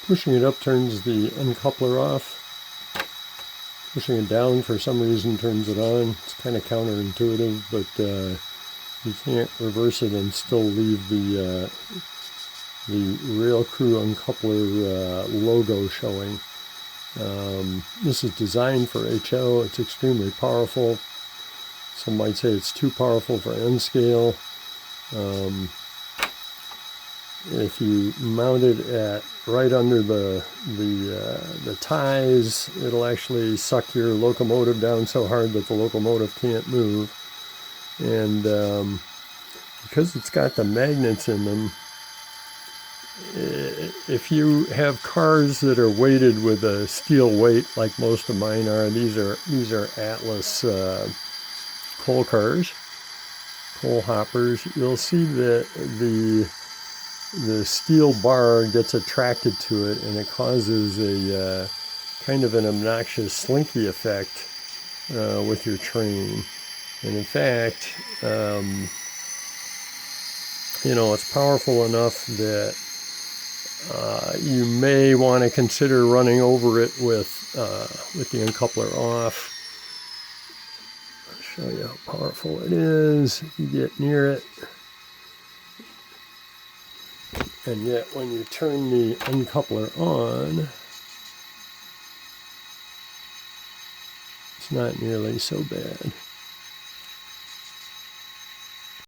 Pushing it up turns the uncoupler off. Pushing it down for some reason turns it on. It's kind of counterintuitive, but you can't reverse it and still leave the Railcrew uncoupler logo showing. This is designed for HO. It's extremely powerful. Some might say it's too powerful for N-scale. If you mount it at right under the ties, it'll actually suck your locomotive down so hard that the locomotive can't move. And because it's got the magnets in them, if you have cars that are weighted with a steel weight, like most of mine are, these are Atlas coal cars, coal hoppers, you'll see that the steel bar gets attracted to it, and it causes a kind of an obnoxious slinky effect with your train. And in fact, you know, it's powerful enough that you may want to consider running over it with the uncoupler off. I'll show you how powerful it is if you get near it. And yet when you turn the uncoupler on, it's not nearly so bad.